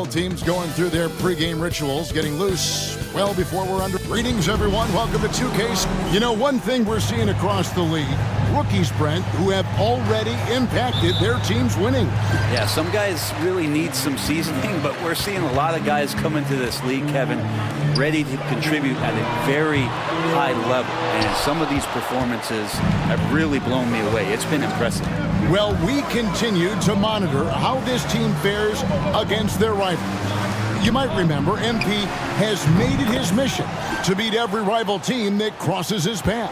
Both teams going through their pregame rituals, getting loose well before we're under. Greetings, everyone. Welcome to 2K. You know, one thing we're seeing across the league, rookies, Brent, who have already impacted their team's winning. Yeah, some guys really need some seasoning, but we're seeing a lot of guys come into this league, Kevin, ready to contribute at a very high level. And some of these performances have really blown me away. It's been impressive. Well, we continue to monitor how this team fares against their rivals. You might remember MP has made it his mission to beat every rival team that crosses his path.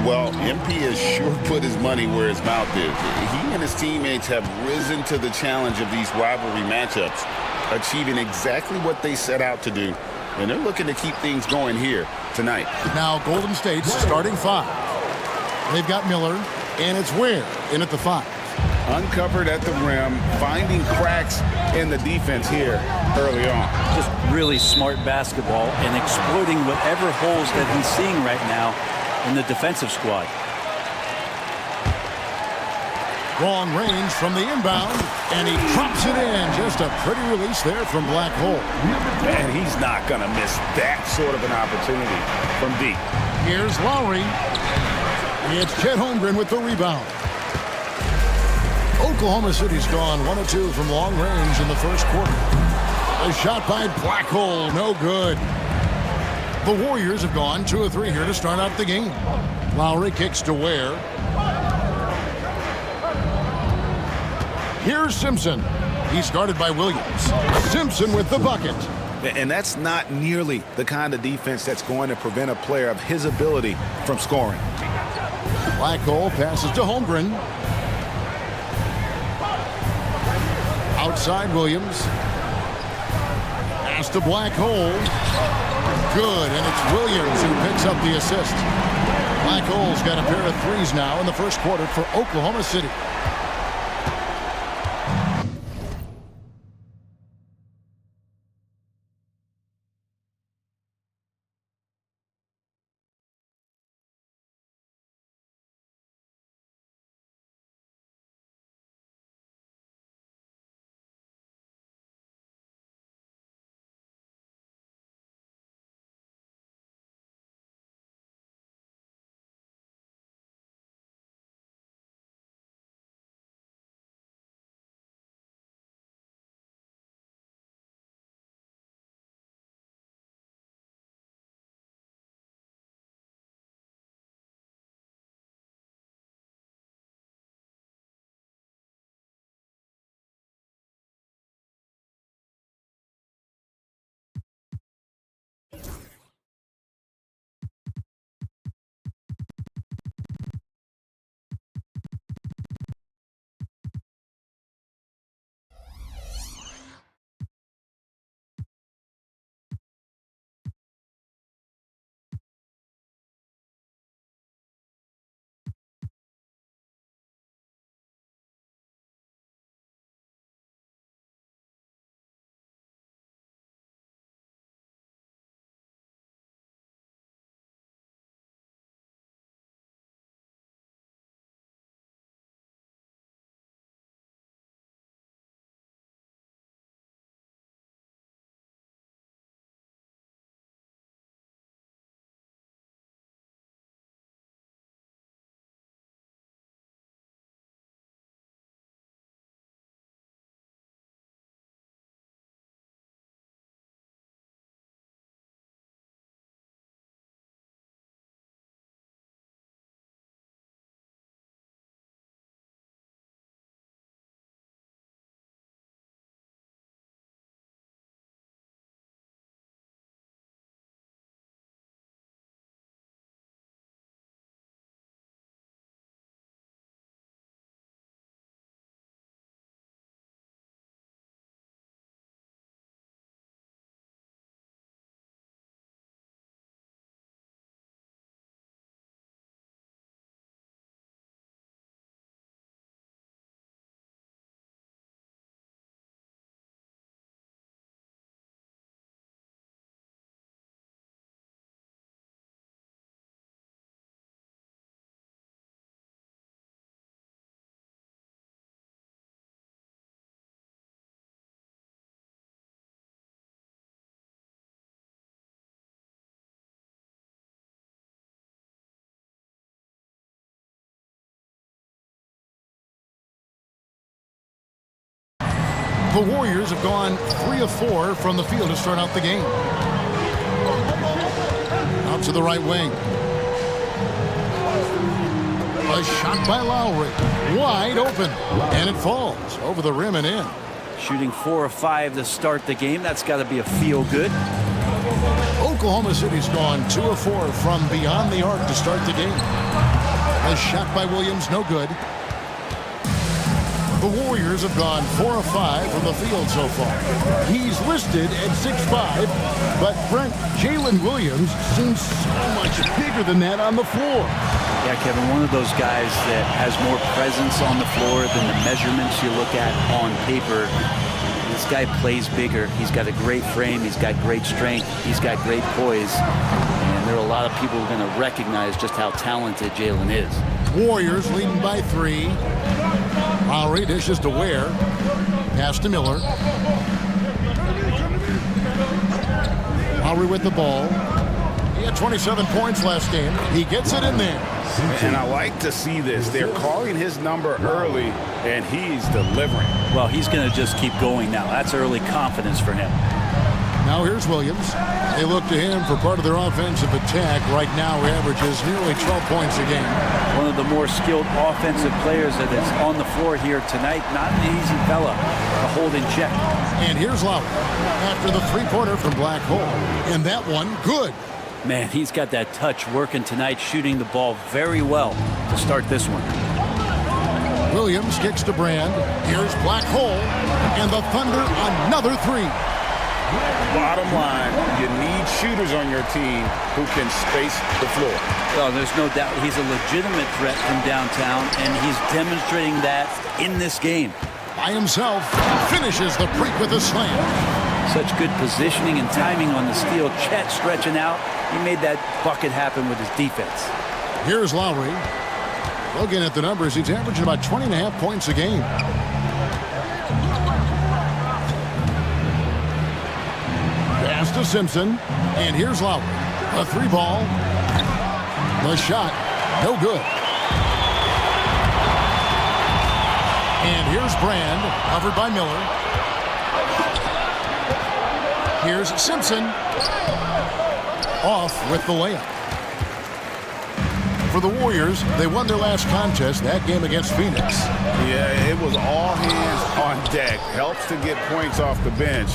Well, MP has sure put his money where his mouth is. He and his teammates have risen to the challenge of these rivalry matchups, achieving exactly what they set out to do. And they're looking to keep things going here tonight. Now, Golden State's starting five. They've got Miller, and it's Ware in at the 5. Uncovered at the rim, finding cracks in the defense here early on. Just really smart basketball and exploiting whatever holes that he's seeing right now in the defensive squad. Long range from the inbound, and he drops it in. Just a pretty release there from Black Hole. And he's not going to miss that sort of an opportunity from deep. Here's Lowry. It's Chet Holmgren with the rebound. Oklahoma City's gone 1 of 2 from long range in the first quarter. A shot by Black Hole, no good. The Warriors have gone 2 of 3 here to start out the game. Lowry kicks to Ware. Here's Simpson. He's guarded by Williams. Simpson with the bucket. And that's not nearly the kind of defense that's going to prevent a player of his ability from scoring. Black Hole passes to Holmgren. Outside Williams. Pass to Black Hole. Good, and it's Williams who picks up the assist. Black Hole's got a pair of threes now in the first quarter for Oklahoma City. The Warriors have gone 3 of 4 from the field to start out the game. Out to the right wing. A shot by Lowry. Wide open. And it falls over the rim and in. Shooting 4 of 5 to start the game. That's got to be a feel-good. Oklahoma City's gone 2 of 4 from beyond the arc to start the game. A shot by Williams, no good. The Warriors have gone 4 of 5 from the field so far. He's listed at 6'5", but Brent, Jalen Williams seems so much bigger than that on the floor. Yeah, Kevin, one of those guys that has more presence on the floor than the measurements you look at on paper. This guy plays bigger. He's got a great frame. He's got great strength. He's got great poise. And there are a lot of people who are going to recognize just how talented Jalen is. Warriors leading by 3. Lowry dishes to Ware. Pass to Miller. Lowry with the ball. He had 27 points last game. He gets it in there. And I like to see this. They're calling his number early, and he's delivering. Well, he's going to just keep going now. That's early confidence for him. Now here's Williams. They look to him for part of their offensive attack. Right now, he averages nearly 12 points a game. One of the more skilled offensive players that is on the floor here tonight. Not an easy fella to hold in check. And here's Lowry after the three-pointer from Black Hole. And that one, good. Man, he's got that touch working tonight, shooting the ball very well to start this one. Williams kicks to Brand. Here's Black Hole. And the Thunder another 3. Bottom line, you need shooters on your team who can space the floor. Well, there's no doubt he's a legitimate threat from downtown, and he's demonstrating that in this game. By himself, finishes the break with a slam. Such good positioning and timing on the steal. Chet stretching out. He made that bucket happen with his defense. Here's Lowry. Looking at the numbers, he's averaging about 20.5 points a game. Pass to Simpson. And here's Lowry. A 3-ball. The shot, no good. And here's Brand, covered by Miller. Here's Simpson. Off with the layup. For the Warriors, they won their last contest, that game against Phoenix. Yeah, it was all hands on deck. Helps to get points off the bench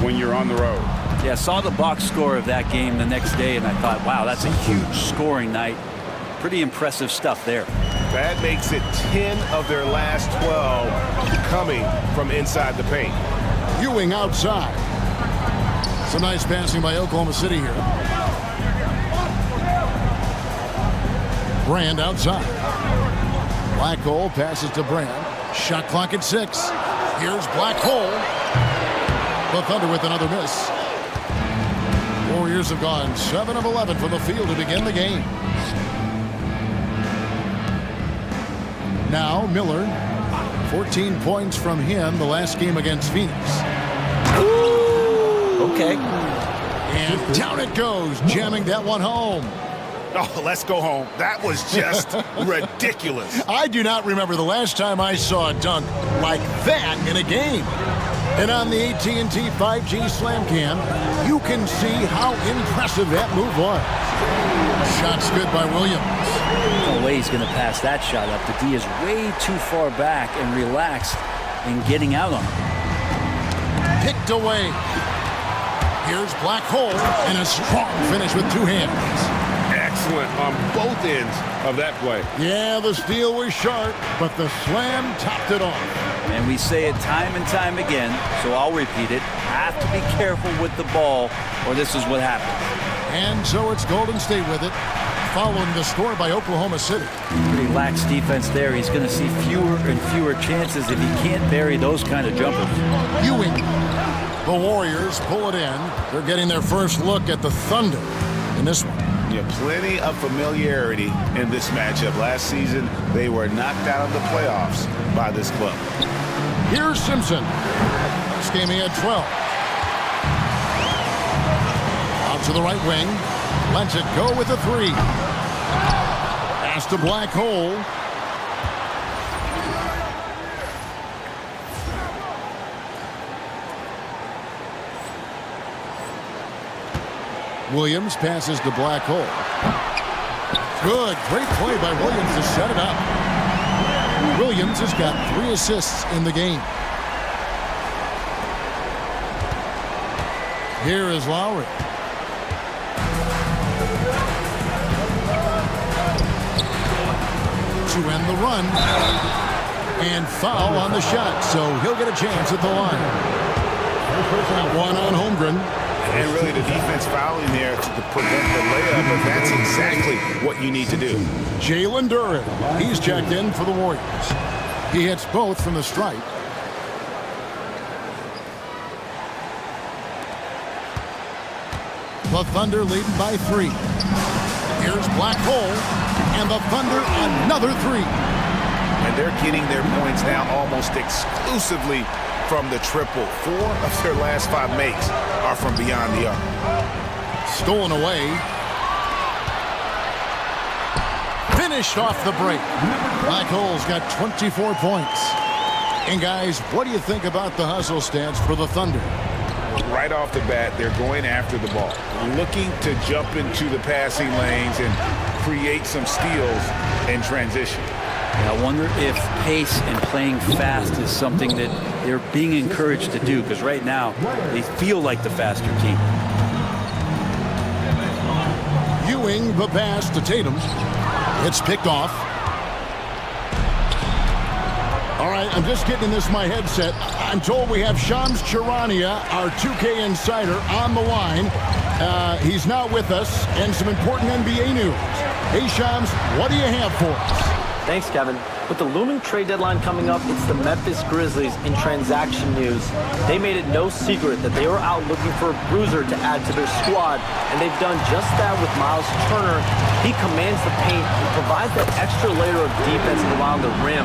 when you're on the road. Yeah, saw the box score of that game the next day, and I thought, wow, that's a huge scoring night. Pretty impressive stuff there. That makes it 10 of their last 12 coming from inside the paint. Ewing outside. Some nice passing by Oklahoma City here. Brand outside. Black Hole passes to Brand. Shot clock at 6. Here's Black Hole. The Thunder with another miss. Warriors have gone 7 of 11 from the field to begin the game. Now Miller, 14 points from him the last game against Phoenix. Okay. And down it goes, jamming that one home. Oh, let's go home. That was just ridiculous. I do not remember the last time I saw a dunk like that in a game. And on the AT&T 5G Slam Cam, you can see how impressive that move was. Shot's good by Williams. No way he's going to pass that shot up. The D is way too far back and relaxed in getting out on him. Picked away. Here's Black Hole and a strong finish with 2 hands. Excellent on both ends of that play. Yeah, the steal was sharp, but the slam topped it off. And we say it time and time again, so I'll repeat it. Have to be careful with the ball, or this is what happens. And so it's Golden State with it, following the score by Oklahoma City. Pretty lax defense there. He's going to see fewer and fewer chances if he can't bury those kind of jumpers. Ewing. The Warriors pull it in. They're getting their first look at the Thunder in this one. Yeah, plenty of familiarity in this matchup. Last season, they were knocked out of the playoffs by this club. Here's Simpson. This game he had 12. Out to the right wing. Lets it go with a 3. Pass to Black Hole. Williams passes to Black Hole. Good, great play by Williams to set it up. Williams has got 3 assists in the game. Here is Lowry. To end the run. And foul on the shot, so he'll get a chance at the line. One on Holmgren. And really the defense fouling there to prevent the layup, but that's exactly what you need to do. Jalen Duren, he's checked in for the Warriors. He hits both from the stripe. The Thunder leading by 3. Here's Black Hole, and the Thunder another 3. And they're getting their points now almost exclusively from the triple. 4 of their last 5 makes are from beyond the arc. Stolen away. Finished off the break. Black Hole's got 24 points. And guys, what do you think about the hustle stats for the Thunder? Right off the bat, they're going after the ball, looking to jump into the passing lanes and create some steals in transition. I wonder if pace and playing fast is something that they're being encouraged to do, because right now they feel like the faster team. Ewing the pass to Tatum. It's picked off. All right, I'm just getting this in my headset. I'm told we have Shams Charania, our 2K insider, on the line. He's now with us, and some important NBA news. Hey, Shams, what do you have for us? Thanks, Kevin. With the looming trade deadline coming up, it's the Memphis Grizzlies in transaction news. They made it no secret that they were out looking for a bruiser to add to their squad, and they've done just that with Miles Turner. He commands the paint and provides that extra layer of defense around the rim.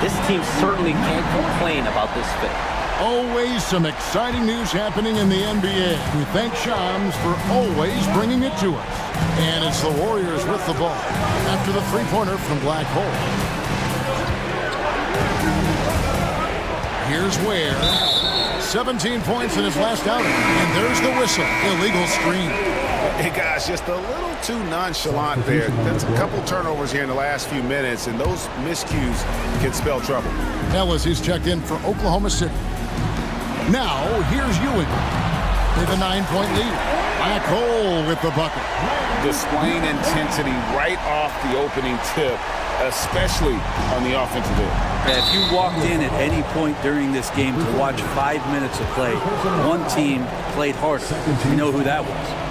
This team certainly can't complain about this fit. Always some exciting news happening in the NBA. We thank Shams for always bringing it to us. And it's the Warriors with the ball after the three-pointer from Black Hole. Here's Ware. 17 points in his last outing. And there's the whistle. Illegal screen. Hey, guys, just a little too nonchalant there. That's a couple turnovers here in the last few minutes, and those miscues can spell trouble. Ellis, he's checked in for Oklahoma City. Now, here's Ewing with a 9-point lead. Black Hole with the bucket. Displaying intensity right off the opening tip, especially on the offensive end. If you walked in at any point during this game to watch 5 minutes of play, one team played harder. You know who that was.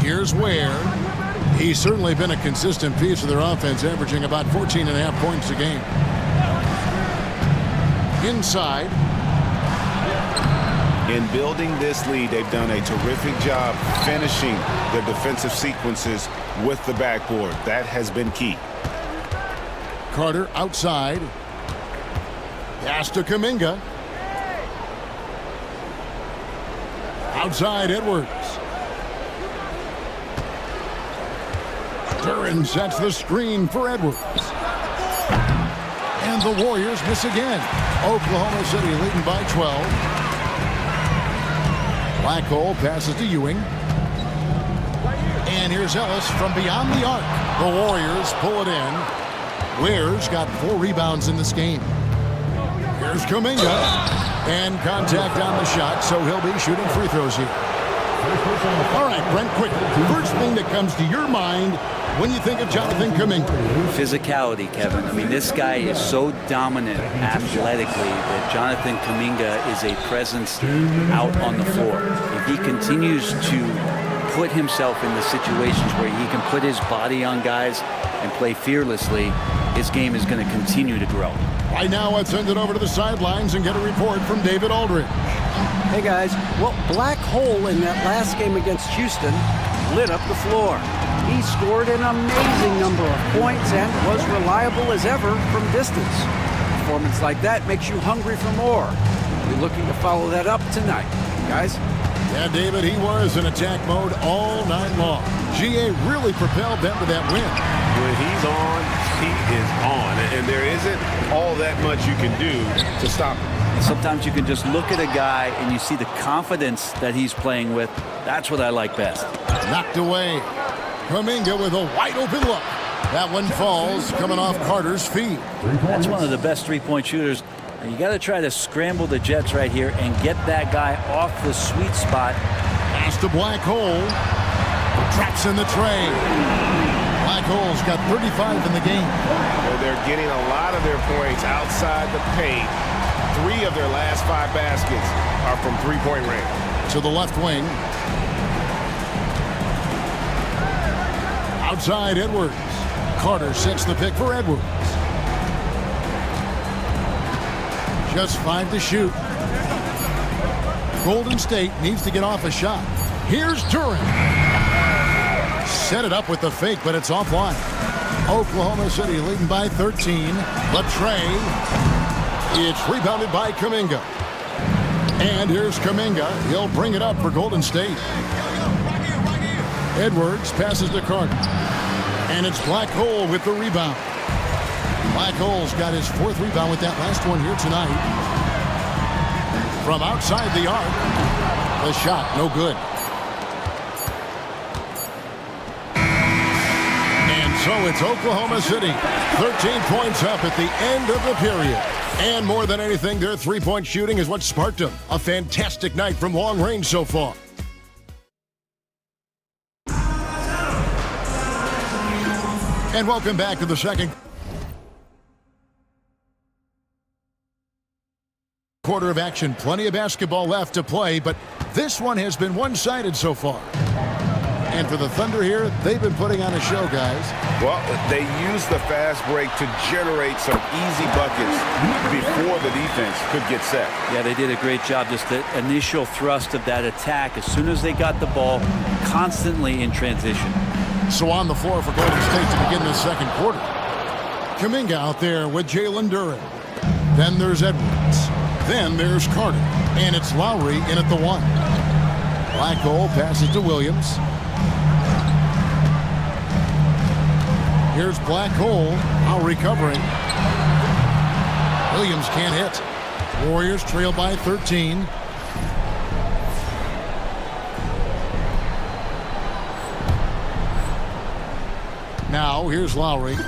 Here's Ware. He's certainly been a consistent piece of their offense, averaging about 14.5 points a game. Inside. In building this lead, they've done a terrific job finishing their defensive sequences with the backboard. That has been key. Carter outside. Pass to Kuminga. Outside Edwards. Duren sets the screen for Edwards. And the Warriors miss again. Oklahoma City leading by 12. Black Hole passes to Ewing. And here's Ellis from beyond the arc. The Warriors pull it in. Ware's got 4 rebounds in this game. Here's Kuminga. And contact on the shot, so he'll be shooting free throws here. All right, Brent, quick. First thing that comes to your mind when you think of Jonathan Kuminga? Physicality, Kevin. I mean, this guy is so dominant athletically that Jonathan Kuminga is a presence out on the floor. If he continues to put himself in the situations where he can put his body on guys and play fearlessly, his game is going to continue to grow. Right now, let's send it over to the sidelines and get a report from David Aldridge. Hey, guys. Well, Black Hole in that last game against Houston lit up the floor. He scored an amazing number of points and was reliable as ever from distance. A performance like that makes you hungry for more. We're looking to follow that up tonight. Guys? And David, he was in attack mode all night long. GA really propelled them to that win. When he's on, he is on. And there isn't all that much you can do to stop him. And sometimes you can just look at a guy and you see the confidence that he's playing with. That's what I like best. Knocked away. Kuminga with a wide open look. That one falls, coming off Carter's feet. That's one of the best three-point shooters. And you got to try to scramble the Jets right here and get that guy off the sweet spot. Pass to Black Hole. Traps in the tray. Black Hole's got 35 in the game. They're getting a lot of their points outside the paint. 3 of their last 5 baskets are from three-point range. To the left wing. Outside Edwards. Carter sets the pick for Edwards. Just 5 to shoot. Golden State needs to get off a shot. Here's Duran. Set it up with the fake, but it's offline. Oklahoma City leading by 13. Latrey. It's rebounded by Kuminga. And here's Kuminga. He'll bring it up for Golden State. Edwards passes to Carter. And it's Black Hole with the rebound. Black Hole's got his 4th rebound with that last one here tonight. From outside the arc. The shot, no good. And so it's Oklahoma City. 13 points up at the end of the period. And more than anything, their three-point shooting is what sparked them. A fantastic night from long range so far. And welcome back to the second quarter of action. Plenty of basketball left to play, but this one has been one-sided so far. And for the Thunder here, they've been putting on a show, guys. Well, they used the fast break to generate some easy buckets before the defense could get set. Yeah, they did a great job. Just the initial thrust of that attack as soon as they got the ball, constantly in transition. So on the floor for Golden State to begin this second quarter. Kuminga out there with Jalen Duran. Then there's Edwards. Then there's Carter. And it's Lowry in at the 1. Black Hole passes to Williams. Here's Black Hole. Lowry covering. Williams can't hit. Warriors trail by 13. Now, here's Lowry.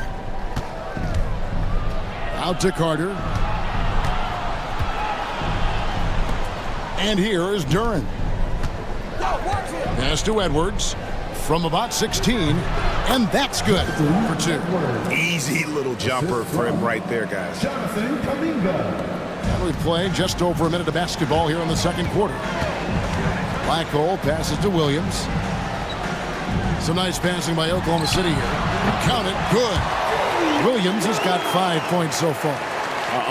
Out to Carter. And here is Duran. Pass to Edwards from about 16. And that's good for 2. Easy little jumper for him right there, guys. And we play just over a minute of basketball here in the second quarter. Black Hole passes to Williams. Some nice passing by Oklahoma City here. Count it. Good. Williams has got 5 points so far.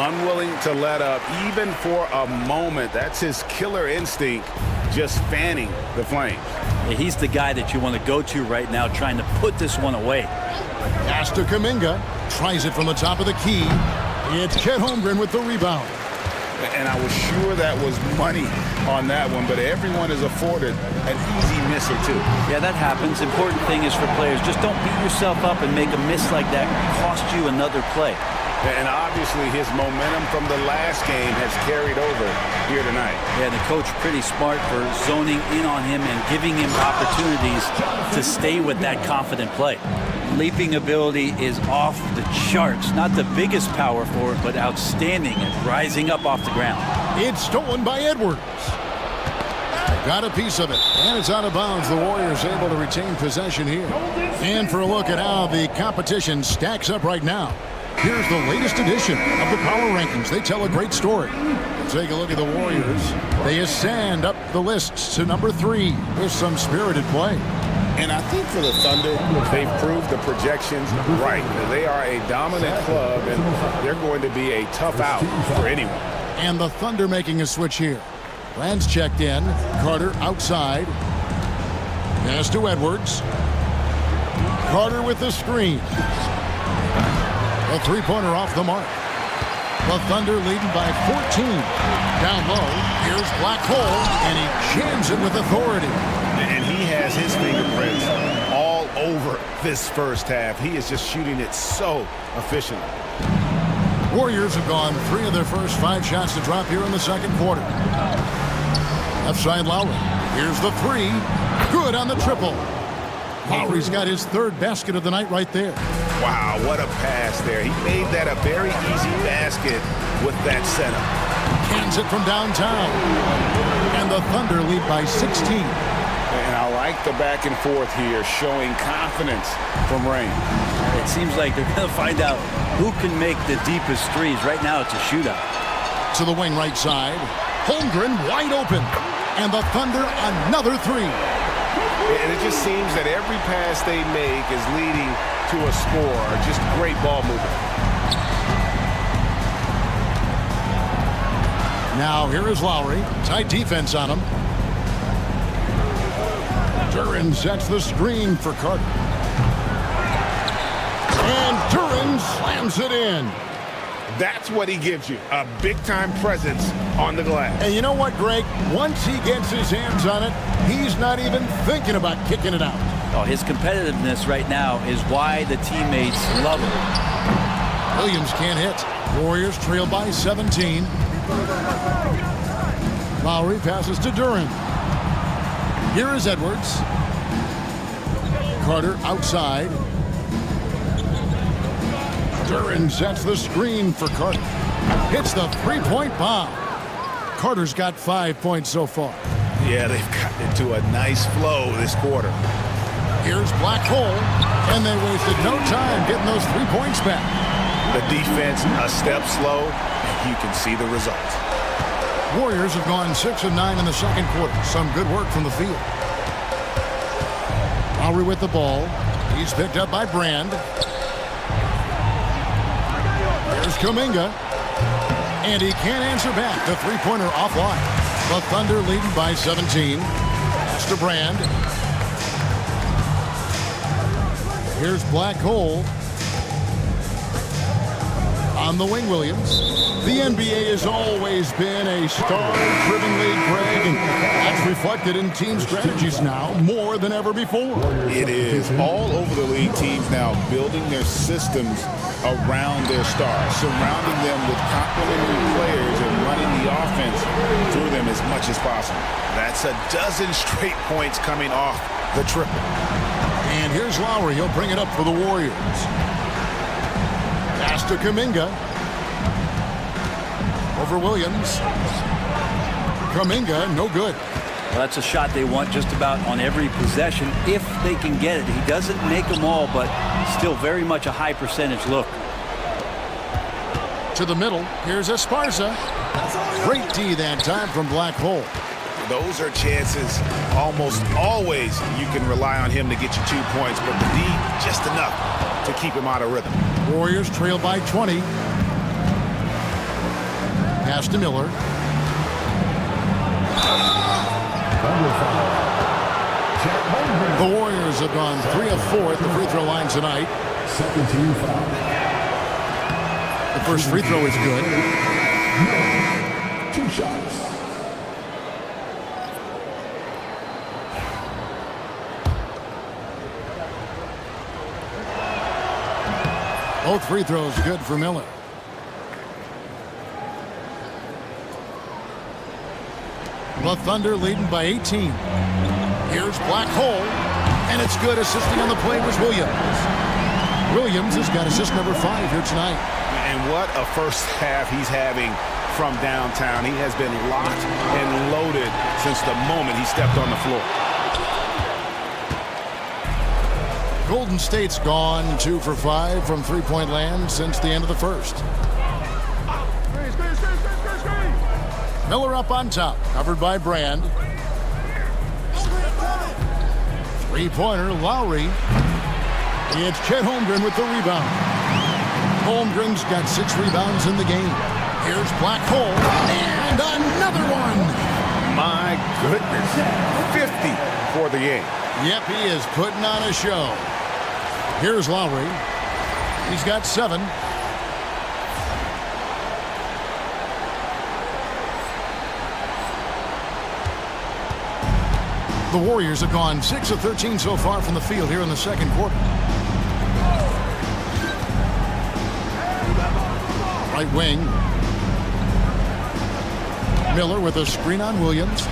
Unwilling to let up even for a moment. That's his killer instinct, just fanning the flames. Yeah, he's the guy that you want to go to right now, trying to put this one away. Pass to Kuminga. Tries it from the top of the key. It's Chet Holmgren with the rebound. And I was sure that was money on that one, but everyone is afforded an easy miss or 2. Yeah, that happens. Important thing is for players, just don't beat yourself up and make a miss like that cost you another play. And obviously his momentum from the last game has carried over here tonight. Yeah, the coach pretty smart for zoning in on him and giving him opportunities to stay with that confident play. Leaping ability is off the charts. Not the biggest power forward, but outstanding at rising up off the ground. It's stolen by Edwards. Got a piece of it, and it's out of bounds. The Warriors able to retain possession here. And for a look at how the competition stacks up right now, here's the latest edition of the Power Rankings. They tell a great story. Take a look at the Warriors. They ascend up the lists to number 3 with some spirited play. And I think for the Thunder, they've proved the projections right. They are a dominant club, and they're going to be a tough out for anyone. And the Thunder making a switch here. Rand's checked in. Carter outside. Pass to Edwards. Carter with the screen. A three-pointer off the mark. The Thunder leading by 14. Down low, here's Black Hole, and he jams it with authority. And he has his fingerprints all over this first half. He is just shooting it so efficiently. Warriors have gone 3 of their first 5 shots to drop here in the second quarter. Left side Lowry. Here's the 3. Good on the triple. Lowry's got his 3rd basket of the night right there. Wow, what a pass there. He made that a very easy basket with that setup. Cans it from downtown. And the Thunder lead by 16. And I like the back and forth here, showing confidence from Rain. It seems like they're going to find out who can make the deepest threes. Right now it's a shootout. To the wing right side. Holmgren wide open. And the Thunder another 3. And it just seems that every pass they make is leading to a score. Just great ball movement. Now here is Lowry. Tight defense on him. Duran sets the screen for Carter. And Duran slams it in. That's what he gives you, a big-time presence on the glass. And you know what, Greg? Once he gets his hands on it, he's not even thinking about kicking it out. Oh, his competitiveness right now is why the teammates love him. Williams can't hit. Warriors trail by 17. Lowry passes to Duran. Here is Edwards. Carter outside. Duran sets the screen for Carter. Hits the three-point bomb. Carter's got 5 points so far. Yeah, they've gotten into a nice flow this quarter. Here's Black Hole, and they wasted no time getting those 3 points back. The defense a step slow, and you can see the results. Warriors have gone 6 of 9 in the second quarter. Some good work from the field. Lowry with the ball. He's picked up by Brand. Here's Kuminga. And he can't answer back. The three-pointer offline. The Thunder leading by 17. Pass to Brand. Here's Black Hole. On the wing, Williams. The NBA has always been a star-driven league, Greg, and that's reflected in team strategies now more than ever before. It is. All over the league, teams now building their systems around their stars, surrounding them with complementary players and running the offense through them as much as possible. That's a dozen straight points coming off the triple. And here's Lowry. He'll bring it up for the Warriors. Pass to Kuminga. Over Williams. Kuminga, no good. Well, that's a shot they want just about on every possession if they can get it. He doesn't make them all, but still very much a high percentage look. To the middle. Here's Esparza. Great D that time from Black Hole. Those are chances almost always you can rely on him to get you 2 points, but the D just enough to keep him out of rhythm. Warriors trail by 20. Pass to Miller. The Warriors have gone 3 of 4 at the free throw line tonight. The first free throw is good. 2 shots. Both free throws good for Miller. The Thunder leading by 18. Here's Black Hole, and it's good. Assisting on the play was Williams. Williams has got assist number 5 here tonight. And what a first half he's having from downtown. He has been locked and loaded since the moment he stepped on the floor. Golden State's gone 2 for 5 from three-point land since the end of the first. Miller up on top, covered by Brand. Three-pointer, Lowry. It's Chet Holmgren with the rebound. Holmgren's got 6 rebounds in the game. Here's Black Hole, and another one. My goodness, 50 for the game. Yep, he is putting on a show. Here's Lowry. He's got 7. The Warriors have gone 6 of 13 so far from the field here in the second quarter. Right wing. Miller with a screen on Williams.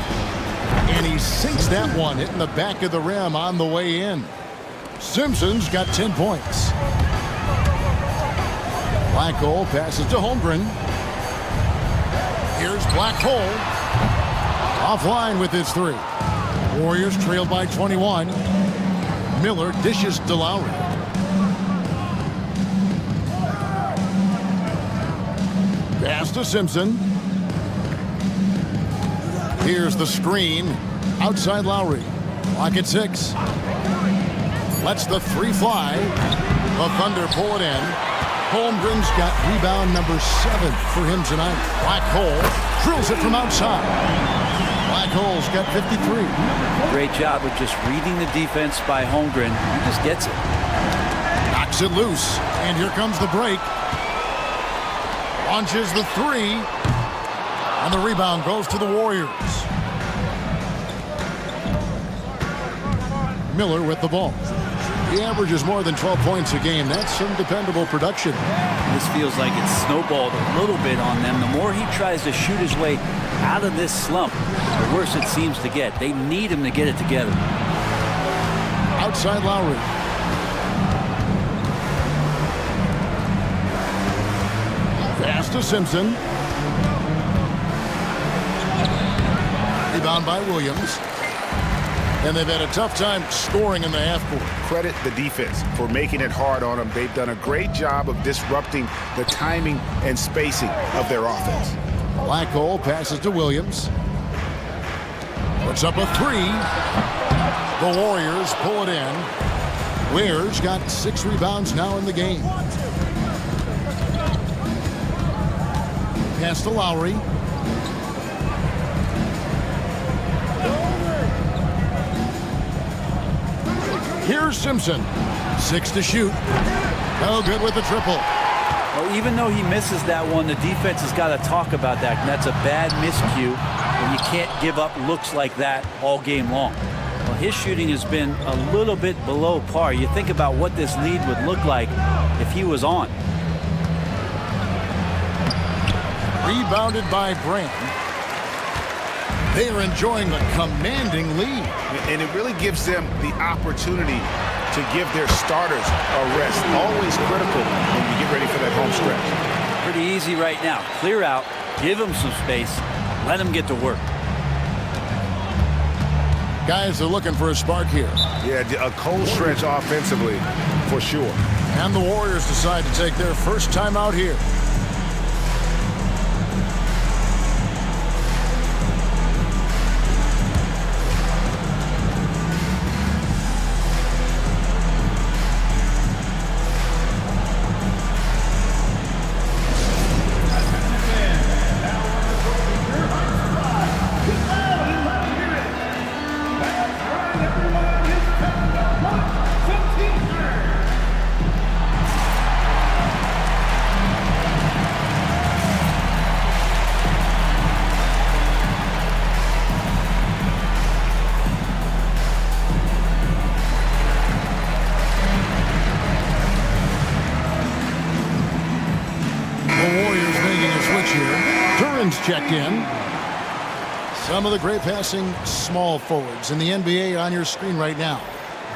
And he sinks that one, hitting the back of the rim on the way in. Simpson's got 10 points. Black Hole passes to Holmgren. Here's Black Hole. Offline with his three. Warriors trailed by 21. Miller dishes to Lowry. Pass to Simpson. Here's the screen. Outside Lowry. Clock at 6. Lets the three fly. The Thunder pull it in. Holmgren's got rebound number 7 for him tonight. Black Hole drills it from outside. Black Hole's got 53. Great job of just reading the defense by Holmgren. He just gets it. Knocks it loose. And here comes the break. Launches the three. And the rebound goes to the Warriors. Miller with the ball. He averages more than 12 points a game. That's some dependable production. This feels like it's snowballed a little bit on them. The more he tries to shoot his way out of this slump, the worse it seems to get. They need him to get it together. Outside Lowry. Pass to Simpson. Rebound by Williams. And they've had a tough time scoring in the half court. Credit the defense for making it hard on them. They've done a great job of disrupting the timing and spacing of their offense. Black Hole passes to Williams. Puts up a three. The Warriors pull it in. Ware's got 6 rebounds now in the game. Pass to Lowry. Here's Simpson. 6 to shoot. No good with the triple. Well, even though he misses that one, the defense has got to talk about that. And that's a bad miscue. And you can't give up looks like that all game long. Well, his shooting has been a little bit below par. You think about what this lead would look like if he was on. Rebounded by Brand. They are enjoying a commanding lead. And it really gives them the opportunity to give their starters a rest. Always critical when you get ready for that home stretch. Pretty easy right now. Clear out, give them some space, let them get to work. Guys are looking for a spark here. Yeah, a cold stretch offensively, for sure. And the Warriors decide to take their first time out here. Checked in. Some of the great passing small forwards in the NBA on your screen right now.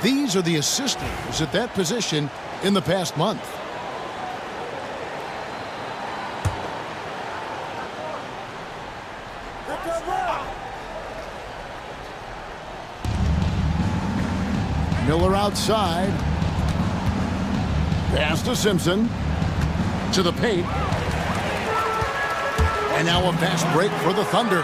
These are the assist leaders at that position in the past month. Miller outside. Pass to Simpson. To the paint. And now a fast break for the Thunder.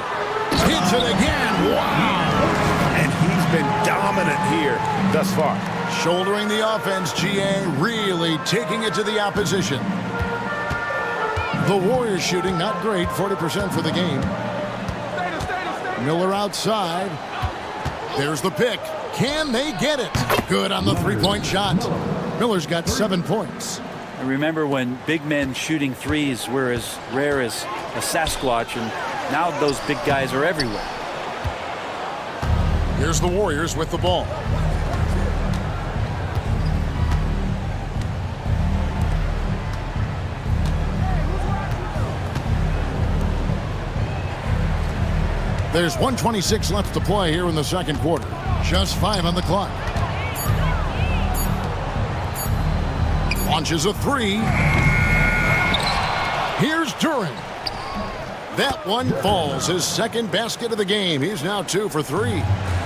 Hits it again. Wow. And he's been dominant here thus far. Shouldering the offense, GA, really taking it to the opposition. The Warriors shooting not great, 40% for the game. Miller outside. There's the pick. Can they get it? Good on the three-point shot. Miller's got 7 points. I remember when big men shooting threes were as rare as a Sasquatch, and now those big guys are everywhere. Here's the Warriors with the ball. There's 1:26 left to play here in the second quarter. Just 5 on the clock. Launches a 3. Here's Duran. That one falls. His second basket of the game. He's now 2 for 3.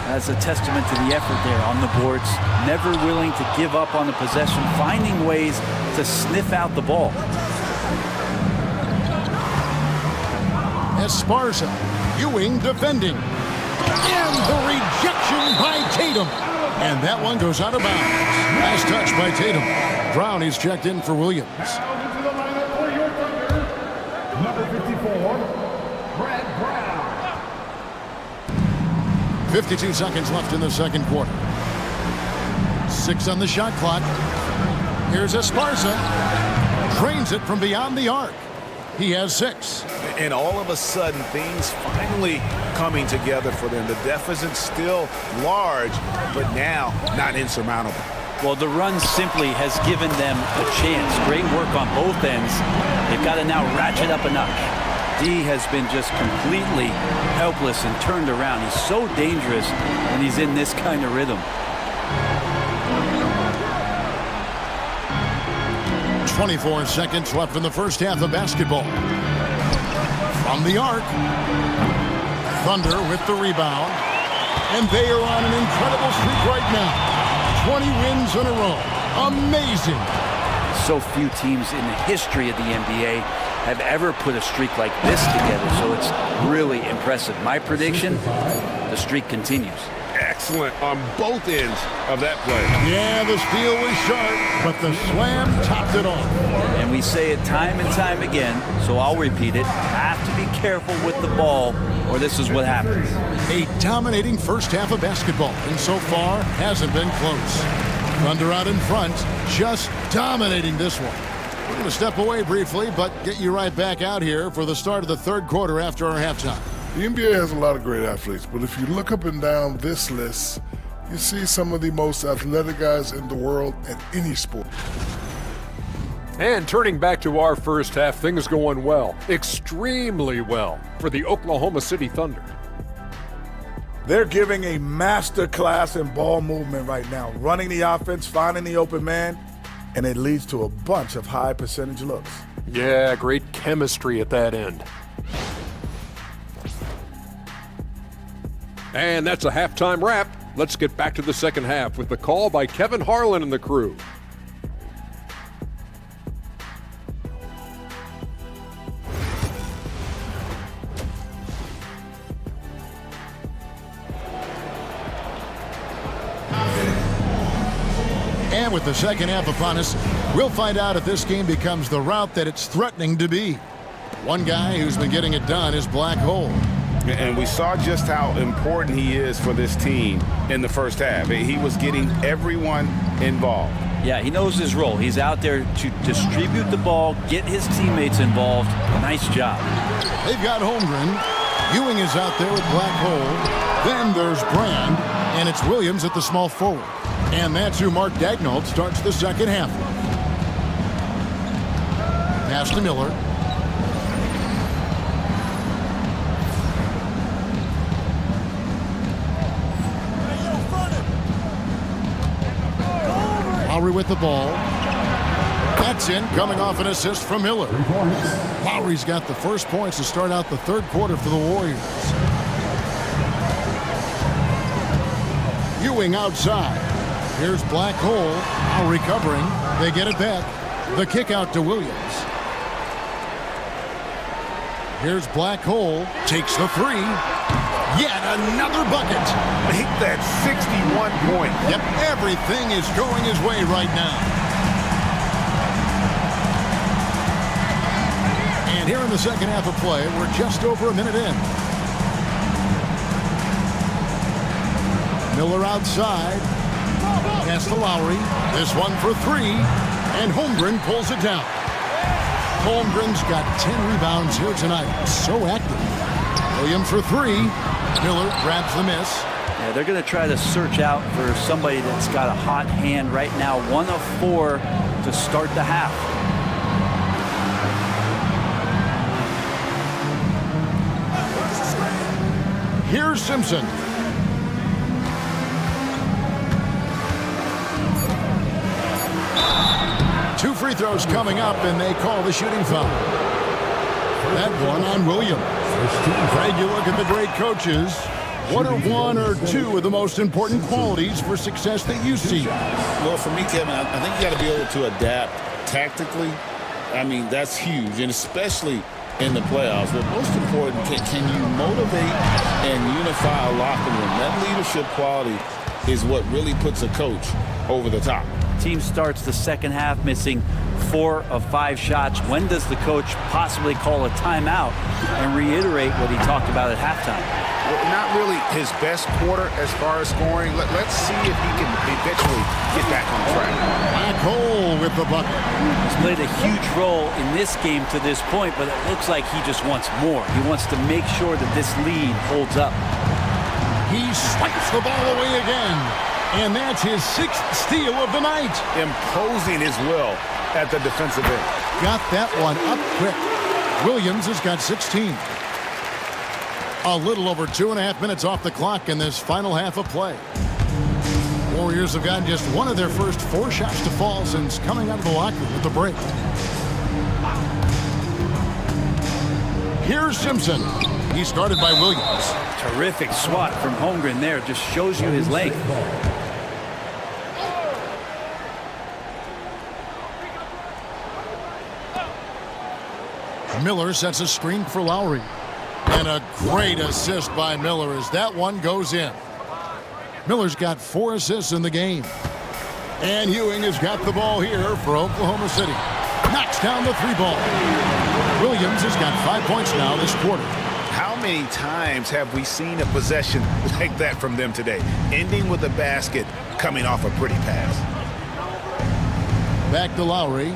That's a testament to the effort there on the boards. Never willing to give up on the possession, finding ways to sniff out the ball. Esparza. Ewing defending. And the rejection by Tatum. And that one goes out of bounds. Nice touch by Tatum. Brown is checked in for Williams. Number 54, Brad Brown. 52 seconds left in the second quarter. 6 on the shot clock. Here's Esparza. Drains it from beyond the arc. He has 6. And all of a sudden, things finally coming together for them. The deficit's still large, but now not insurmountable. Well, the run simply has given them a chance. Great work on both ends. They've got to now ratchet up a notch. D has been just completely helpless and turned around. He's so dangerous when he's in this kind of rhythm. 24 seconds left in the first half of basketball. From the arc. Thunder with the rebound. And they are on an incredible streak right now. 20 wins in a row. Amazing. So few teams in the history of the NBA have ever put a streak like this together, so it's really impressive. My prediction, the streak continues. Excellent on both ends of that play. Yeah, the steal was sharp, but the slam topped it off. And we say it time and time again, so I'll repeat it. Have to be careful with the ball, or this is what happens. A dominating first half of basketball, and so far hasn't been close. Thunder out in front, just dominating this one. We're going to step away briefly, but get you right back out here for the start of the third quarter after our halftime. The NBA has a lot of great athletes, but if you look up and down this list, you see some of the most athletic guys in the world in any sport. And turning back to our first half, things going well, extremely well, for the Oklahoma City Thunder. They're giving a master class in ball movement right now, running the offense, finding the open man, and it leads to a bunch of high percentage looks. Yeah, great chemistry at that end. And that's a halftime wrap. Let's get back to the second half with the call by Kevin Harlan and the crew. And with the second half upon us, we'll find out if this game becomes the route that it's threatening to be. One guy who's been getting it done is Black Hole. And we saw just how important he is for this team in the first half. He was getting everyone involved. Yeah, he knows his role. He's out there to distribute the ball, get his teammates involved. Nice job. They've got Holmgren. Ewing is out there with Black Hole. Then there's Brand, and it's Williams at the small forward. And that's who Mark Daigneault starts the second half with. Pass to Miller. Lowry with the ball. That's in, coming off an assist from Miller. Lowry's got the first points to start out the third quarter for the Warriors. Ewing outside. Here's Black Hole. Lowry covering. They get it back. The kick out to Williams. Here's Black Hole. Takes the three. Yet another bucket. Make that 61 point. Yep, everything is going his way right now. And here in the second half of play, we're just over a minute in. Miller outside. Pass to Lowry. This one for three. And Holmgren pulls it down. Holmgren's got 10 rebounds here tonight. So active. Williams for three. Miller grabs the miss. Yeah, they're going to try to search out for somebody that's got a hot hand right now. 1 of 4 to start the half. Here's Simpson. Two free throws coming up, and they call the shooting foul. That one on Williams. Greg, you look at the great coaches. What are 1 or 2 of the most important qualities for success that you see? Well, for me, Kevin, I think you got to be able to adapt tactically. I mean, that's huge, and especially in the playoffs. But most important, can you motivate and unify a locker room? That leadership quality is what really puts a coach over the top. Team starts the second half missing 4 of 5 shots. When does the coach possibly call a timeout and reiterate what he talked about at halftime? Well, not really his best quarter as far as scoring. Let's see if he can eventually get back on track. Black hole with the bucket. He's played a huge role in this game to this point, but it looks like he just wants more. He wants to make sure that this lead holds up. He swipes the ball away again. And that's his 6th steal of the night. Imposing as well at the defensive end. Got that one up quick. Williams has got 16. A little over 2.5 minutes off the clock in this final half of play. Warriors have gotten just 1 of their first 4 shots to fall since coming out of the locker with the break. Here's Simpson. He's guarded by Williams. Terrific swat from Holmgren there. Just shows you his length. Miller sets a screen for Lowry. And a great assist by Miller as that one goes in. Miller's got 4 assists in the game. And Ewing has got the ball here for Oklahoma City. Knocks down the 3-ball. Williams has got 5 points now this quarter. How many times have we seen a possession like that from them today? Ending with a basket, coming off a pretty pass. Back to Lowry.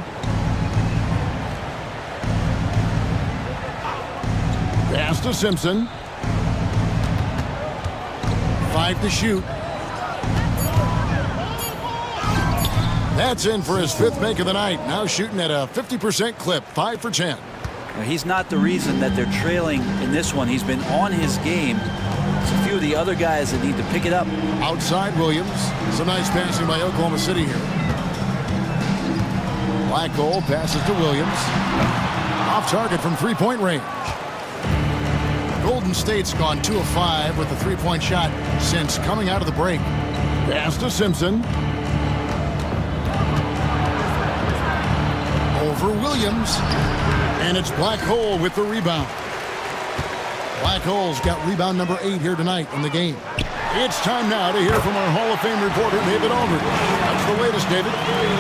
Pass to Simpson. 5 to shoot. That's in for his 5th make of the night. Now shooting at a 50% clip. 5 for 10. Now, he's not the reason that they're trailing in this one. He's been on his game. It's a few of the other guys that need to pick it up. Outside Williams. Some nice passing by Oklahoma City here. Black hole passes to Williams. Off target from 3-point range. Golden State's gone 2 of 5 with the 3-point shot since coming out of the break. Pass to Simpson. Over Williams. And it's Black Hole with the rebound. Black Hole's got rebound number 8 here tonight in the game. It's time now to hear from our Hall of Fame reporter, David Aldridge. That's the latest, David.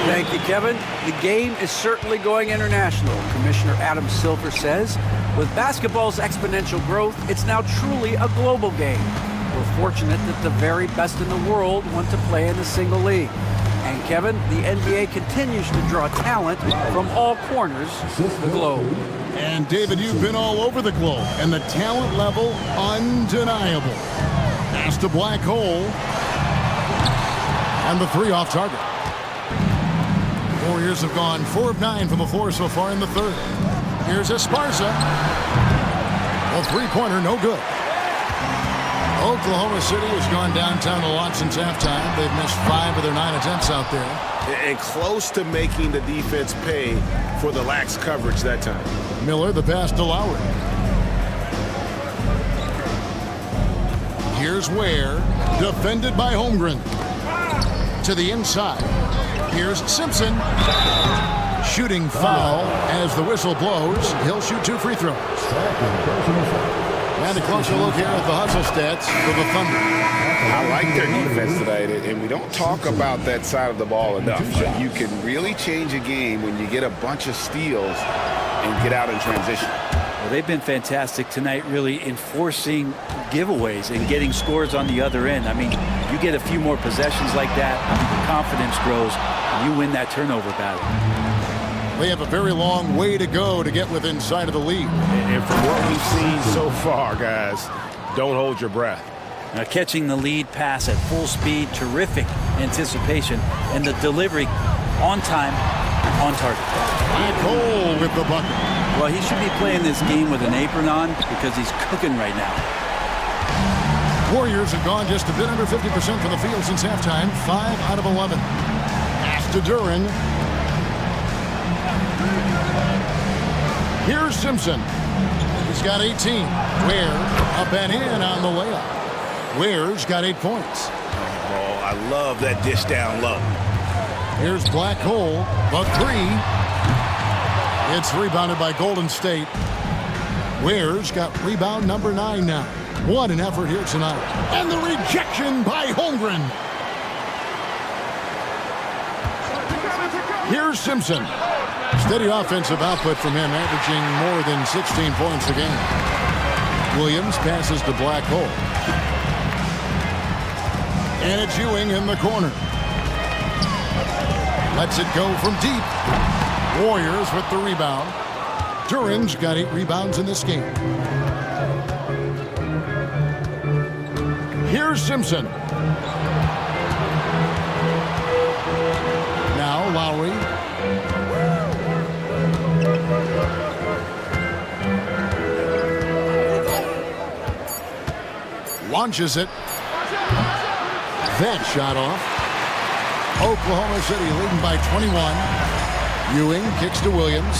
Thank you, Kevin. The game is certainly going international. Commissioner Adam Silver says, with basketball's exponential growth, it's now truly a global game. We're fortunate that the very best in the world want to play in the single league. And Kevin, the NBA continues to draw talent from all corners of the globe. And David, you've been all over the globe, and the talent level undeniable. Pass to Black Hole. And the 3 off target. Warriors have gone 4 of 9 from the floor so far in the 3rd. Here's Esparza. A 3-pointer, no good. Oklahoma City has gone downtown a lot since halftime. They've missed 5 of their 9 attempts out there. And close to making the defense pay for the lax coverage that time. Miller, the pass to Lowry. Here's Ware, defended by Holmgren. To the inside. Here's Simpson. Shooting foul as the whistle blows. He'll shoot 2 free throws. And a closer look here at the hustle stats for the Thunder. I like their defense tonight, and we don't talk about that side of the ball enough. But you can really change a game when you get a bunch of steals and get out in transition. Well, they've been fantastic tonight, really enforcing giveaways and getting scores on the other end. I mean, you get a few more possessions like that, the confidence grows, and you win that turnover battle. They have a very long way to go to get within sight of the lead. And from what we've seen so far, guys, don't hold your breath. Catching the lead pass at full speed, terrific anticipation, and the delivery on time, on target. Black Hole with the bucket. Well, he should be playing this game with an apron on because he's cooking right now. Warriors have gone just a bit under 50% from the field since halftime. 5 out of 11. Pass to Duran. Here's Simpson. He's got 18. Ware up and in on the layup. Ware's got 8 points. Oh, I love that dish down low. Here's Black Hole, the 3. It's rebounded by Golden State. Ware's got rebound number 9 now. What an effort here tonight. And the rejection by Holmgren. Here's Simpson. Steady offensive output from him, averaging more than 16 points a game. Williams passes to Black Hole. And it's Ewing in the corner. Lets it go from deep. Warriors with the rebound. Duran's got 8 rebounds in this game. Here's Simpson. Now Lowry. Launches it. That shot off. Oklahoma City leading by 21. Ewing kicks to Williams.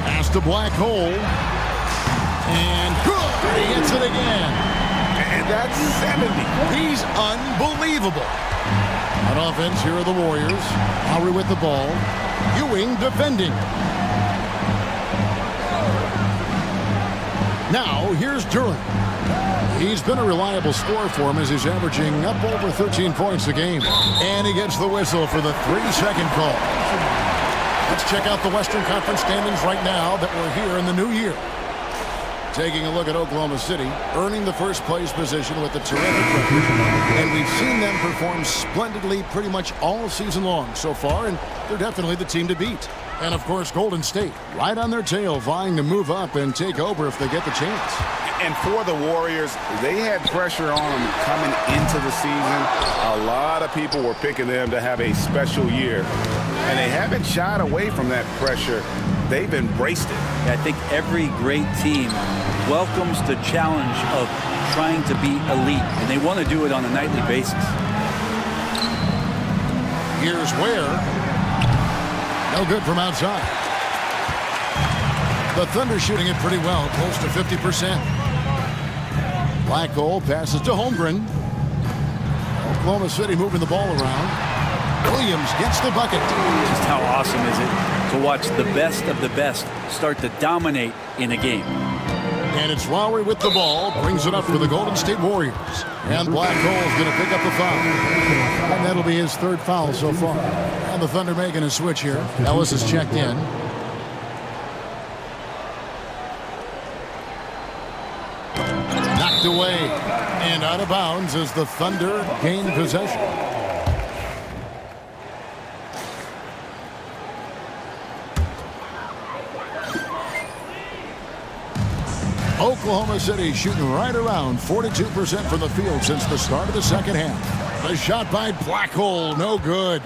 Pass to Black Hole. And good. He hits it again. And that's 70. He's unbelievable. On offense, here are the Warriors. Lowry with the ball. Ewing defending. Now, here's Duran. He's been a reliable scorer for him as he's averaging up over 13 points a game. And he gets the whistle for the 3-second call. Let's check out the Western Conference standings right now that we're here in the new year. Taking a look at Oklahoma City, earning the first place position with a terrific record. And we've seen them perform splendidly pretty much all season long so far, and they're definitely the team to beat. And, of course, Golden State, right on their tail, vying to move up and take over if they get the chance. And for the Warriors, they had pressure on them coming into the season. A lot of people were picking them to have a special year. And they haven't shied away from that pressure. They've embraced it. I think every great team welcomes the challenge of trying to be elite, and they want to do it on a nightly basis. Here's Ware. No good from outside. The Thunder shooting it pretty well, close to 50%. Black Hole passes to Holmgren. Oklahoma City moving the ball around. Williams gets the bucket. Just how awesome is it to watch the best of the best start to dominate in a game. And it's Lowry with the ball, brings it up for the Golden State Warriors. And Black Hole's going to pick up the foul. And that'll be his 3rd foul so far. And the Thunder making a switch here. Ellis is checked in. Knocked away and out of bounds as the Thunder gain possession. Oklahoma City shooting right around 42% from the field since the start of the second half. The shot by Black Hole, no good.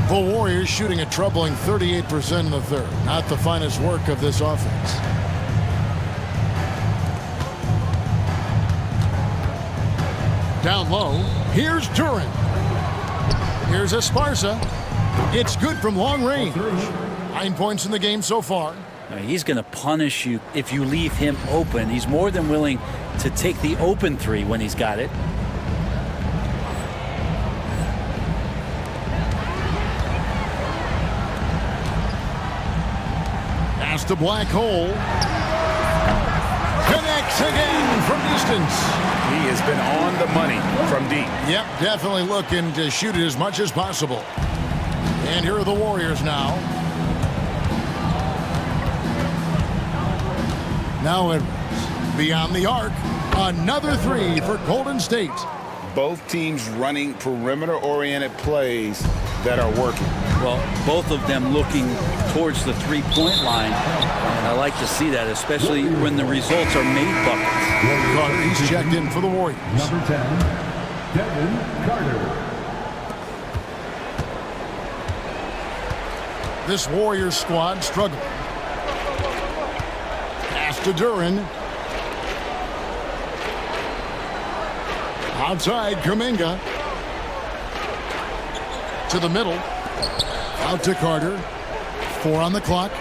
The Warriors shooting a troubling 38% in the third. Not the finest work of this offense. Down low, here's Duran. Here's Esparza. It's good from long range. 9 points in the game so far. He's going to punish you if you leave him open. He's more than willing to take the open 3 when he's got it. Pass to Black Hole. Connects again from distance. He has been on the money from deep. Yep, definitely looking to shoot it as much as possible. And here are the Warriors now. Now Edwards beyond the arc. Another 3 for Golden State. Both teams running perimeter-oriented plays. that are working. Well, both of them looking towards the three-point line, and I like to see that, especially when the results are made buckets. Carter, he's checked in for the Warriors. Number 10, Devin Carter. This Warriors squad struggling. Pass to Duran. Outside, Kuminga. To the middle. Out to Carter. 4 on the clock. 2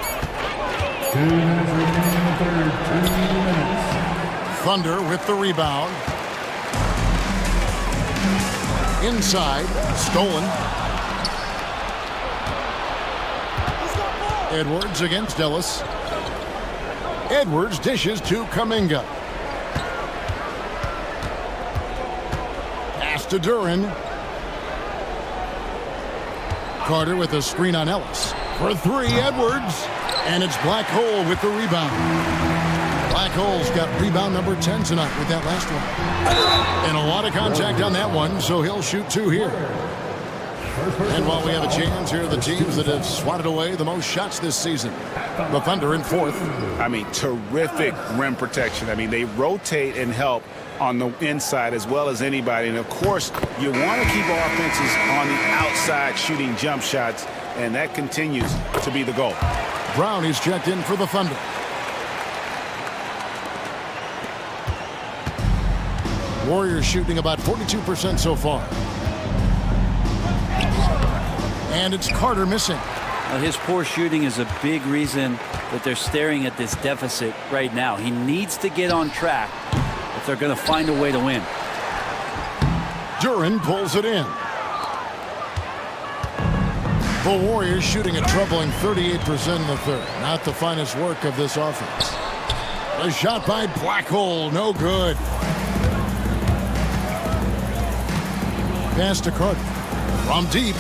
minutes remaining in the third. 2 minutes. Thunder with the rebound. Inside. Stolen. Edwards against Ellis. Edwards dishes to Kuminga. Pass to Duran. Carter with a screen on Ellis. For 3, Edwards. And it's Black Hole with the rebound. Black Hole's got rebound number 10 tonight with that last one. And a lot of contact on that one, so he'll shoot 2 here. And while we have a chance, here are the teams that have swatted away the most shots this season. The Thunder in 4th. I mean, terrific rim protection. I mean, they rotate and help on the inside as well as anybody. And, of course, you want to keep offenses on the outside shooting jump shots, and that continues to be the goal. Brown is checked in for the Thunder. Warriors shooting about 42% so far. And it's Carter missing. Now, his poor shooting is a big reason that they're staring at this deficit right now. He needs to get on track if they're going to find a way to win. Duran pulls it in. The Warriors shooting a troubling 38% in the third. Not the finest work of this offense. A shot by Black Hole, no good. Pass to Carter. From deep.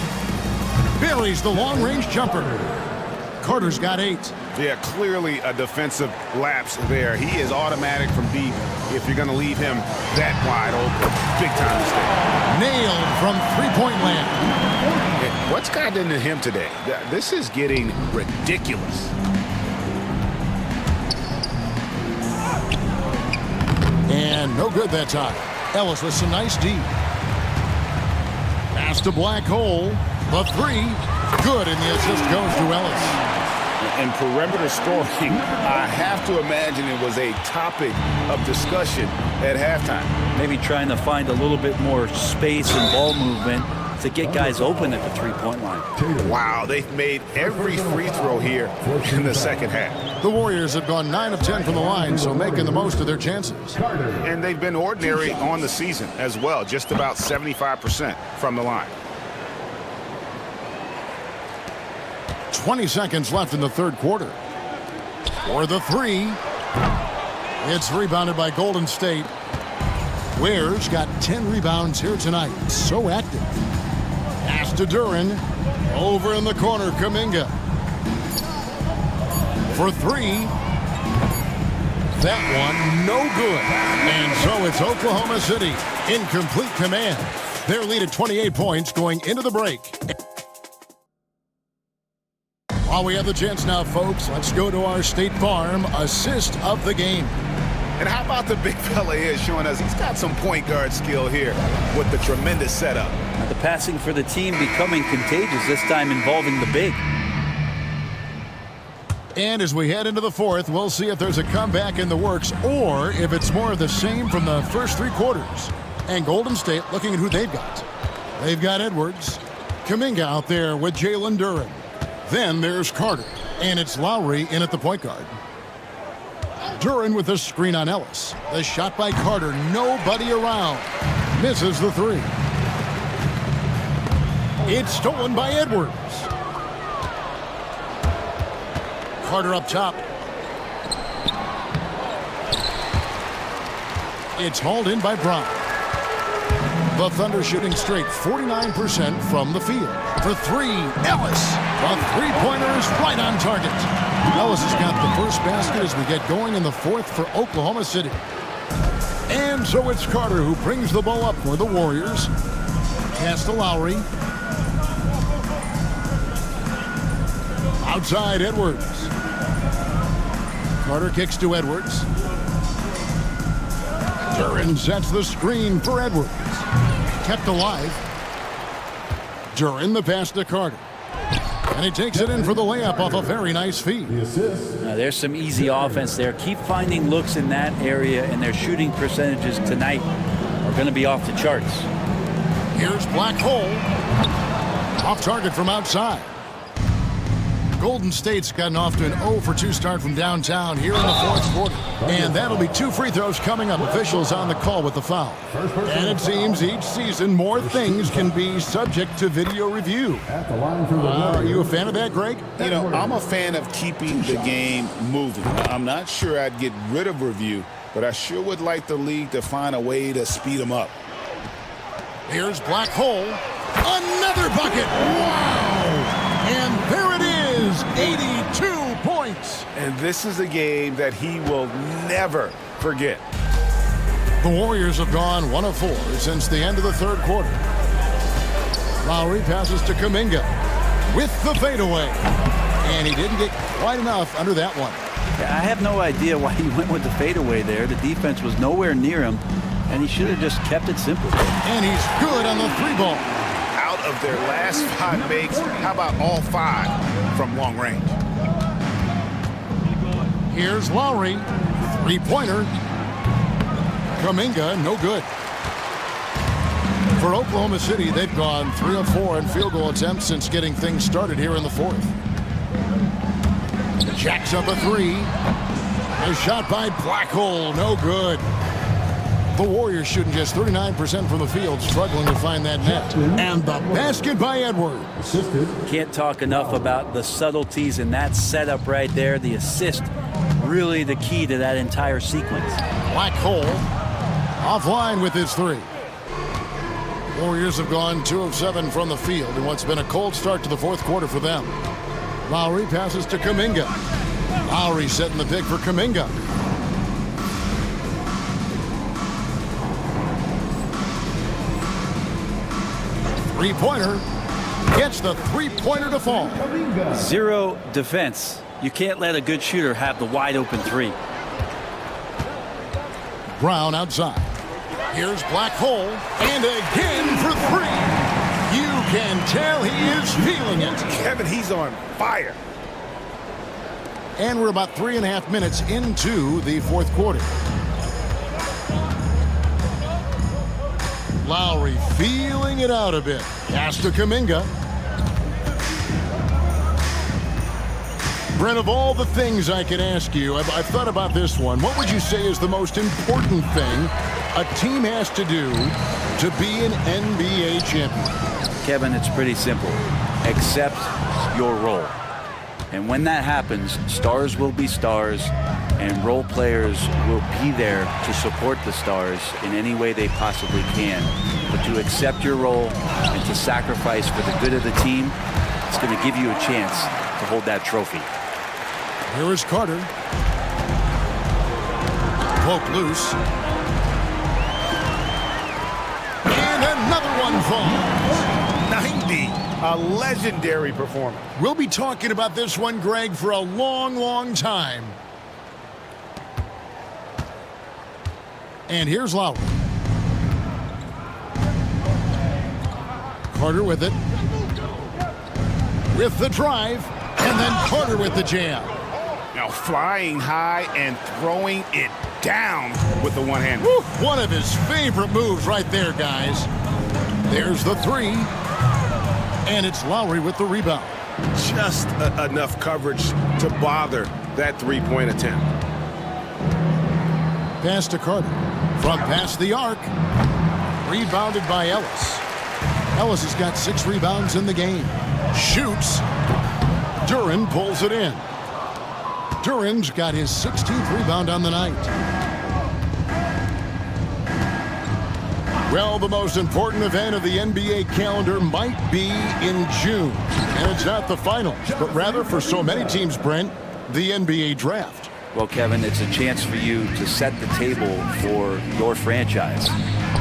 Buries the long-range jumper. Carter's got 8. Yeah, clearly a defensive lapse there. He is automatic from deep if you're going to leave him that wide open. Big time mistake. Nailed from three-point land. What's gotten into him today? This is getting ridiculous. And no good that time. Ellis with some nice D. Pass to Black Hole. The 3, good, and the assist goes to Ellis. And perimeter scoring, I have to imagine it was a topic of discussion at halftime. Maybe trying to find a little bit more space and ball movement to get guys open at the three-point line. Wow, they've made every free throw here in the second half. The Warriors have gone 9 of 10 from the line, so making the most of their chances. And they've been ordinary on the season as well, just about 75% from the line. 20 seconds left in the third quarter. For the 3. It's rebounded by Golden State. Ware's got 10 rebounds here tonight. So active. Pass to Duran. Over in the corner, Kuminga. For 3. That one, no good. And so it's Oklahoma City in complete command. Their lead at 28 points going into the break. While we have the chance now, folks, let's go to our State Farm assist of the game. And how about the big fella here showing us he's got some point guard skill here with the tremendous setup. The passing for the team becoming contagious, this time involving the big. And as we head into the 4th, we'll see if there's a comeback in the works or if it's more of the same from the first 3 quarters. And Golden State looking at who they've got. They've got Edwards. Kuminga out there with Jalen Duran. Then there's Carter, and it's Lowry in at the point guard. Duran with a screen on Ellis. The shot by Carter, nobody around. Misses the 3. It's stolen by Edwards. Carter up top. It's hauled in by Brown. The Thunder shooting straight 49% from the field. For 3, Ellis. The three-pointer is right on target. Ellis has got the first basket as we get going in the 4th for Oklahoma City. And so it's Carter who brings the ball up for the Warriors. Pass to Lowry. Outside Edwards. Carter kicks to Edwards. Duren sets the screen for Edwards. Kept alive. Duren the pass to Carter. And he takes it in for the layup off a very nice feed. There's some easy offense there. Keep finding looks in that area, and their shooting percentages tonight are going to be off the charts. Here's Black Hole. Off target from outside. Golden State's gotten off to an 0-for-2 start from downtown here in the fourth quarter. And that'll be 2 free throws coming up. Officials on the call with the foul. And it seems each season more things can be subject to video review. Are you a fan of that, Greg? You know, I'm a fan of keeping the game moving. I'm not sure I'd get rid of review, but I sure would like the league to find a way to speed them up. Here's Black Hole. Another bucket. Wow! And there it is, 82 points. And this is a game that he will never forget. The Warriors have gone 1 of 4 since the end of the third quarter. Lowry passes to Kuminga with the fadeaway. And he didn't get quite enough under that one. I have no idea why he went with the fadeaway there. The defense was nowhere near him, and he should have just kept it simple. And he's good on the 3-ball. Out of their last 5 makes, how about all 5 from long range? Here's Lowry. 3-pointer. Kuminga, no good. For Oklahoma City, they've gone 3 of 4 in field goal attempts since getting things started here in the fourth. Jacks up a 3. A shot by Black Hole, no good. The Warriors shooting just 39% from the field, struggling to find that net. And the basket by Edwards. Can't talk enough about the subtleties in that setup right there. The assist, really the key to that entire sequence. Black Hole offline with his 3. Warriors have gone 2 of 7 from the field in what's been a cold start to the fourth quarter for them. Lowry passes to Kuminga. Lowry setting the pick for Kuminga. Three-pointer. Gets the 3-pointer to fall. 0 defense. You can't let a good shooter have the wide open 3. Brown outside. Here's Black Hole. And again for 3. You can tell he is feeling it. Kevin, he's on fire. And we're about 3.5 minutes into the fourth quarter. Lowry feeling it out a bit. Pass to Kuminga. Brent, of all the things I could ask you, I've thought about this one. What would you say is the most important thing a team has to do to be an NBA champion? Kevin, it's pretty simple. Accept your role. And when that happens, stars will be stars, and role players will be there to support the stars in any way they possibly can. But to accept your role and to sacrifice for the good of the team, it's going to give you a chance to hold that trophy. Here is Carter. Poke loose. And another one falls. 90. A legendary performance. We'll be talking about this one, Greg, for a long, long time. And here's Lowry. Carter with it. With the drive. And then Carter with the jam. Now flying high and throwing it down with the one-hand. One of his favorite moves right there, guys. There's the 3. And it's Lowry with the rebound. Just enough coverage to bother that 3-point attempt. Pass to Carter. From past the arc. Rebounded by Ellis. Ellis has got 6 rebounds in the game. Shoots. Duren pulls it in. Duren's got his 16th rebound on the night. Well, the most important event of the NBA calendar might be in June. And it's not the finals, but rather for so many teams, Brent, the NBA draft. Well, Kevin, it's a chance for you to set the table for your franchise.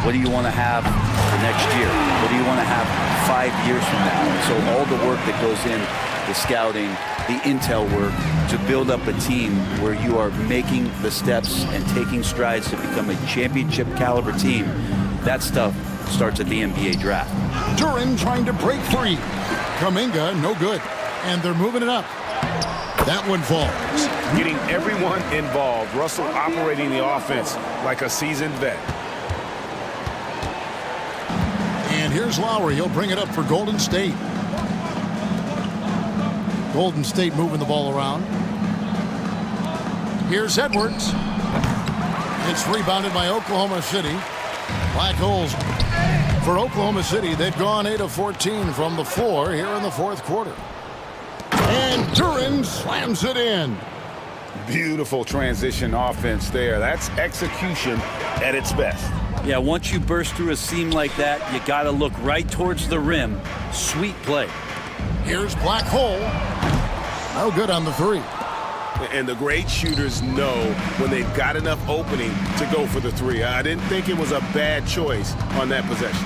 What do you want to have for next year? What do you want to have 5 years from now? And so all the work that goes in the scouting, the intel work to build up a team where you are making the steps and taking strides to become a championship caliber team. That stuff starts at the NBA draft. Duren trying to break free. Kuminga, no good. And they're moving it up. That one falls. Getting everyone involved. Russell operating the offense like a seasoned vet. And here's Lowry. He'll bring it up for Golden State. Golden State moving the ball around. Here's Edwards. It's rebounded by Oklahoma City. Black holes for Oklahoma City. They've gone 8 of 14 from the floor here in the fourth quarter. And Duren slams it in. Beautiful transition offense there. That's execution at its best. Yeah, once you burst through a seam like that, you got to look right towards the rim. Sweet play. Here's Black hole. No good on the three. And the great shooters know when they've got enough opening to go for the three. I didn't think it was a bad choice on that possession.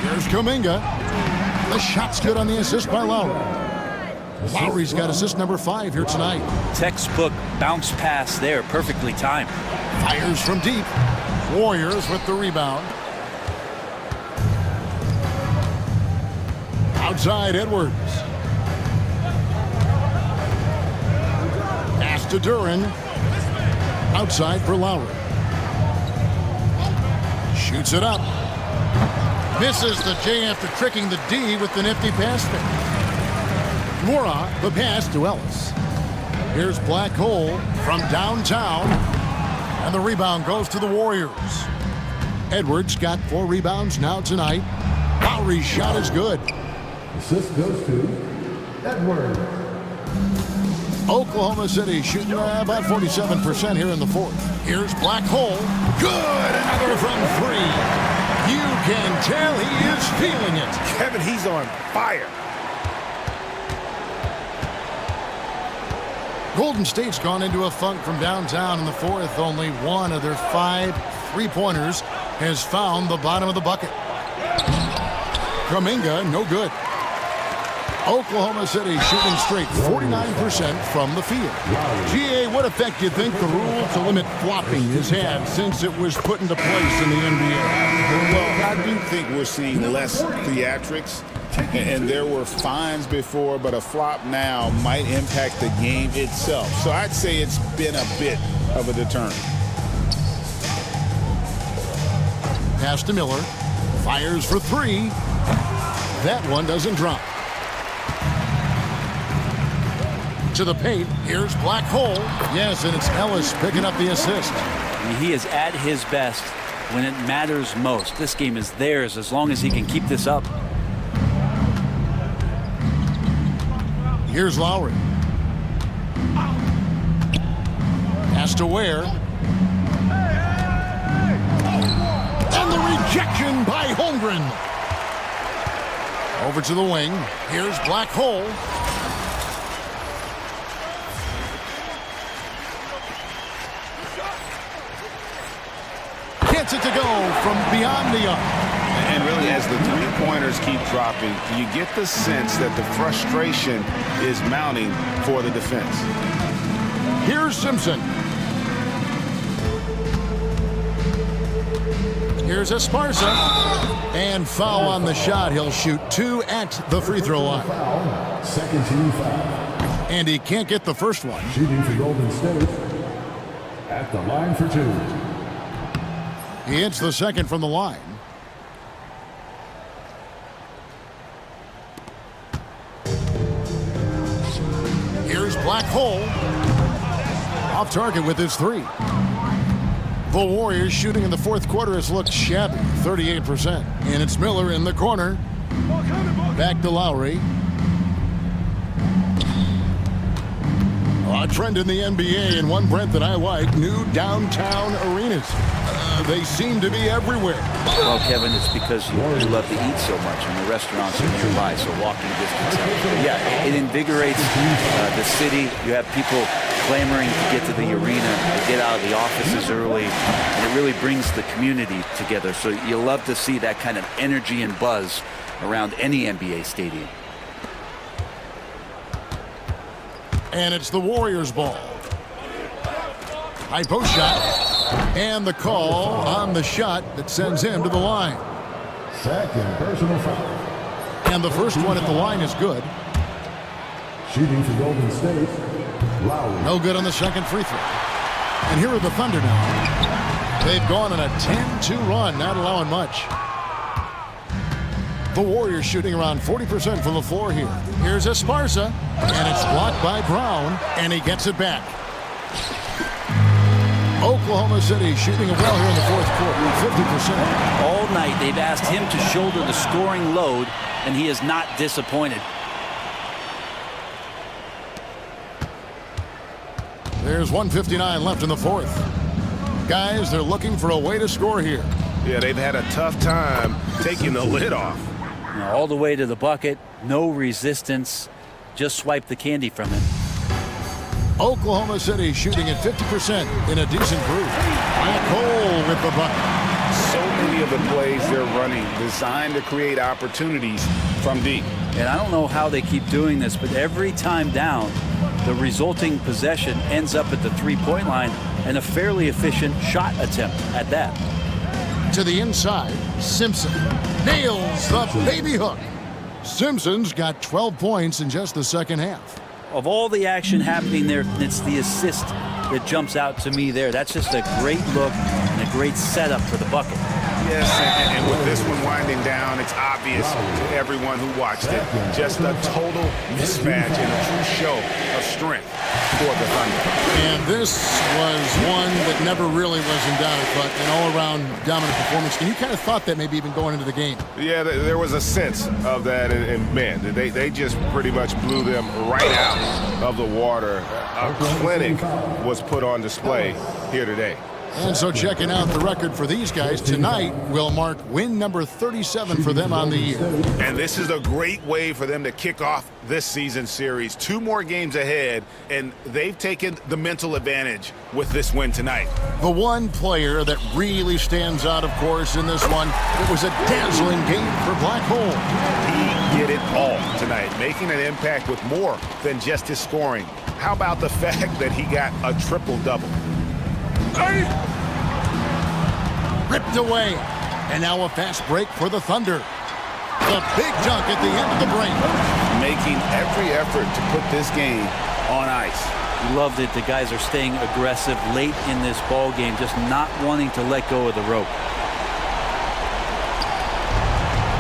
Here's Kuminga. The shot's good on the assist by Lowry. Lowry's got assist number 5 here tonight. Textbook bounce pass there, perfectly timed. Fires from deep. Warriors with the rebound. Outside Edwards. Pass to Duren. Outside for Lowry. Shoots it up. Misses the J after tricking the D with the nifty pass fake. Mora, the pass to Ellis. Here's Black hole from downtown. And the rebound goes to the Warriors. Edwards got 4 rebounds now tonight. Lowry's shot is good. Assist goes to Edwards. Oklahoma City shooting about 47% here in the fourth. Here's Black hole. Good! Another from 3. You can tell he is feeling it. Kevin, he's on fire. Golden State's gone into a funk from downtown in the fourth. Only one of their 5 3-pointers has found the bottom of the bucket. Kuminga, no good. Oklahoma City shooting straight 49% from the field. GA, what effect do you think the rule to limit flopping has had since it was put into place in the NBA? Well, I do think we're seeing less theatrics, and there were fines before, but a flop now might impact the game itself. So I'd say it's been a bit of a deterrent. Pass to Miller. Fires for 3. That one doesn't drop. To the paint. Here's Black hole. Yes, and it's Ellis picking up the assist. He is at his best when it matters most. This game is theirs as long as he can keep this up. Here's Lowry. Pass to Ware. And the rejection by Holmgren. Over to the wing. Here's Black hole. Gets it to go from beyond the arc. And really, as the three-pointers keep dropping, you get the sense that the frustration is mounting for the defense. Here's Simpson. Here's Esparza. And foul on the shot. He'll shoot 2 at the free throw line. Second team foul. And he can't get the first one. Shooting for Golden State at the line for 2. He hits the second from the line. Here's Black hole. Off target with his 3. The Warriors shooting in the fourth quarter has looked shabby, 38%. And it's Miller in the corner. Back to Lowry. A trend in the NBA, and one, Brent, that I like, new downtown arenas. They seem to be everywhere. Well, Kevin, it's because you love to eat so much, and the restaurants are nearby, so walking distance. But yeah, it invigorates the city. You have people clamoring to get to the arena, to get out of the offices early, and it really brings the community together. So you love to see that kind of energy and buzz around any NBA stadium. And it's the Warriors' ball. High post shot. And the call on the shot that sends him to the line. Second personal foul. And the first one at the line is good. Shooting for Golden State, Lowry. No good on the second free throw. And here are the Thunder now. They've gone on a 10-2 run, not allowing much. The Warriors shooting around 40% from the floor here. Here's Esparza, and it's blocked by Brown, and he gets it back. Oklahoma City shooting it well here in the fourth quarter, 50%. All night they've asked him to shoulder the scoring load, and he is not disappointed. There's 1:59 left in the fourth. Guys, they're looking for a way to score here. Yeah, they've had a tough time taking the lid off. Now, all the way to the bucket, no resistance, just swipe the candy from him. Oklahoma City shooting at 50% in a decent group. Black Hole with the bucket. So many of the plays they're running designed to create opportunities from deep. And I don't know how they keep doing this, but every time down, the resulting possession ends up at the three-point line and a fairly efficient shot attempt at that. To the inside, Simpson nails the baby hook. Simpson's got 12 points in just the second half. Of all the action happening there, it's the assist that jumps out to me there. That's just a great look and a great setup for the bucket. Yes, and with this one winding down, it's obvious to everyone who watched it. Just a total mismatch and a true show of strength for the Thunder. And this was one that never really was in doubt, but an all-around dominant performance. And you kind of thought that maybe even going into the game. Yeah, there was a sense of that, and man, they just pretty much blew them right out of the water. A clinic was put on display here today. And so checking out the record for these guys tonight will mark win number 37 for them on the year. And this is a great way for them to kick off this season series. 2 more games ahead, and they've taken the mental advantage with this win tonight. The one player that really stands out, of course, in this one, it was a dazzling game for Black Hole. He did it all tonight, making an impact with more than just his scoring. How about the fact that he got a triple-double? Ripped away. And now a fast break for the Thunder. The big dunk at the end of the break. Making every effort to put this game on ice. Loved it. The guys are staying aggressive late in this ball game, just not wanting to let go of the rope.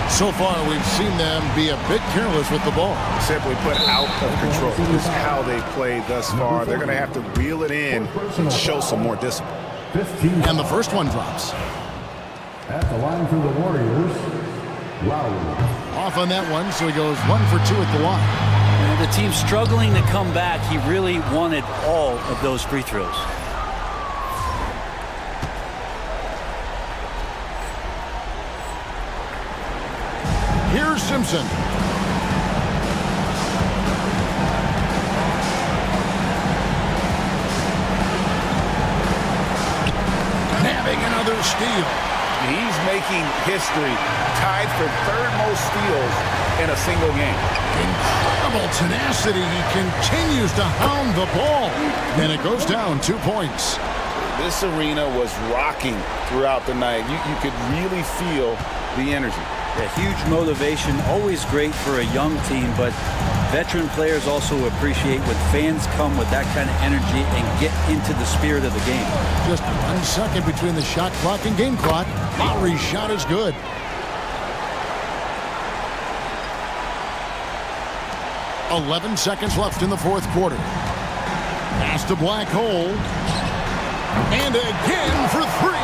So far, we've seen them be a bit careless with the ball. Simply put, out of control. This is how they played thus far. They're going to have to reel it in and show some more discipline. 15. And the first one drops. At the line for the Warriors, Lowry. Off on that one, so he goes 1 for 2 at the line. And the team struggling to come back. He really wanted all of those free throws. Here's Simpson. Nabbing another steal. He's making history, tied for 3rd most steals in a single game. Incredible tenacity. He continues to hound the ball. And it goes down 2 points. This arena was rocking throughout the night. You could really feel the energy. A huge motivation, always great for a young team, but veteran players also appreciate when fans come with that kind of energy and get into the spirit of the game. Just 1 second between the shot clock and game clock. Lowry's shot is good. "11 seconds left in the fourth quarter. Pass to Black Hole. And again for 3.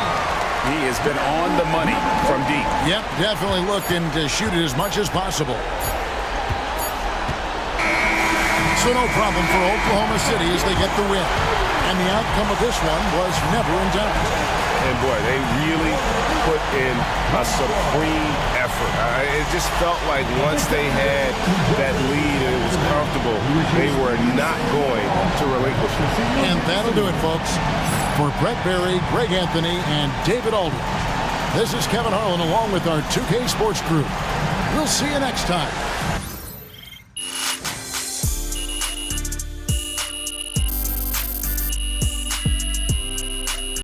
He has been on the money from deep. Yep, definitely looking to shoot it as much as possible. So no problem for Oklahoma City as they get the win. And the outcome of this one was never in doubt. And boy, they really put in a supreme effort. It just felt like once they had that lead and it was comfortable, they were not going to relinquish it. And that'll do it, folks. For Brett Berry, Greg Anthony, and David Aldridge, this is Kevin Harlan along with our 2K Sports crew. We'll see you next time.